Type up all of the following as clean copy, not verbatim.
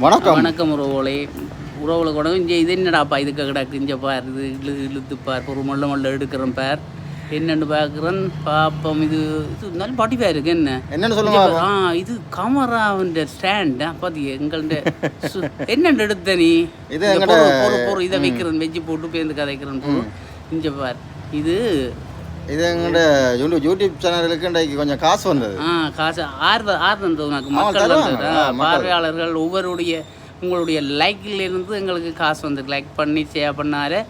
வணக்கம் உறவுகளே. உறவுகளை கூட இங்கே இது என்னடாப்பா இதுக்கு கிடக்கு இங்கே பார், இது இழுத்துப்பார், ஒரு மொள்ள எடுக்கிறேன் பார், என்னென்னு பார்க்குறேன் பாப்பம். இது நல்ல பாட்டிப்பாக இருக்கு. என்னன்னு சொல்லுங்க. இது கமராவின் ஸ்டாண்ட் பார்த்தி எங்கள்ட என்னென்னு எடுத்த நீ பொறு இதை வைக்கிறேன், வெஜ்ஜு போட்டு பேருந்து கதைக்கிறேன் பொருள் இங்கே பார். இது எங்களோட யூடியூப் சேனலுக்கு கொஞ்சம் காசு வந்தது. காசு ஆர்வம் உனக்கு மக்கள் பார்வையாளர்கள் உங்களுடைய லைக்லேருந்து எங்களுக்கு காசு வந்திருக்கு. லைக் பண்ணி ஷேர் பண்ணாலே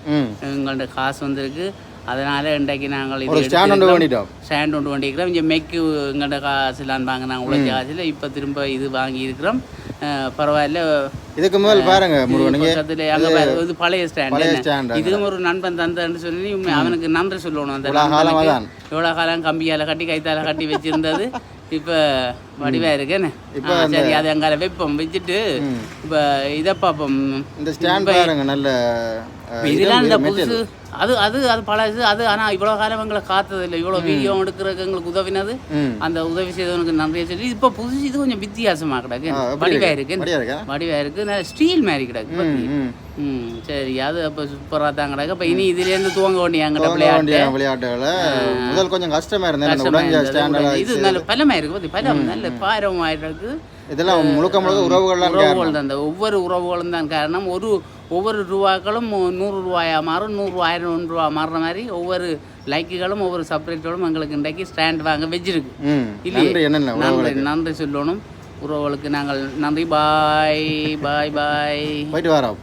எங்கள்கிட்ட காசு வந்திருக்கு. அதனால் இன்றைக்கு நாங்கள் இது ஸ்டாண்ட் ஒன்று வண்டிக்கிறோம். இங்கே மெக்கு எங்கள்கிட்ட காசு இல்லான்னு வாங்க, நாங்கள் உழைச்ச காசில் இப்போ திரும்ப இது வாங்கியிருக்கிறோம். பரவாயில்ல. இதுக்கு முதல் பாருங்க இது பழைய ஸ்டாண்ட். இதுவும் ஒரு நண்பன் தந்தன்னு சொல்லி அவனுக்கு நன்றி சொல்லணும். அந்த எவ்வளோ காலம் கம்பியால் கட்டி கைத்தால கட்டி வச்சிருந்தது இப்போ வடிவாக இருக்குன்னு. இப்போ சரி, அது அங்கே வைப்போம், வச்சுட்டு இப்போ இதை பார்ப்போம். இந்த ஸ்டாண்ட் பாருங்க நல்ல இதெல்லாம் இந்த புதுசு. அது அது அது பழசு அது. ஆனால் இவ்வளோ காலம் எங்களை காத்தது இல்லை. இவ்வளோ வீடியோ எடுக்கிறதுக்கு எங்களுக்கு உதவினது அந்த உதவி செய்தவனுக்கு நன்றியை சொல்லி இப்போ புதுசு இது கொஞ்சம் வித்தியாசமாக கிடக்கு. வடிவாக இருக்கு ஸ்டீல் மாதிரி கிடக்கு. சரி, அது அப்போ சூப்பராக தான் கிடக்கு. இப்போ இனி இதுலேருந்து துவங்க வேண்டிய விளையாட்டுகளை முதல் கொஞ்சம் கஷ்டமாக இருந்தது. இது நல்ல பலமாக இருக்கு, பலம் நல்ல பாரமாக இருக்கு. இதெல்லாம் முழுக்க உறவுகள் தான். ஒவ்வொரு உறவுகளும் தான் காரணம். ஒவ்வொரு ரூபாக்களும் 100 ரூபாயா மாறும், 100 ரூபா 1 ரூபா மாறுற மாதிரி ஒவ்வொரு லைக்குகளும் ஒவ்வொரு சப்ரேட்டுகளும் எங்களுக்கு இன்றைக்கு ஸ்டாண்ட் வாங்க வச்சிருக்கு. இல்லையே, நன்றி சொல்லணும் உறவுகளுக்கு. நாங்கள் நன்றி. பாய் பாய் பாய். போயிட்டு வரோம்.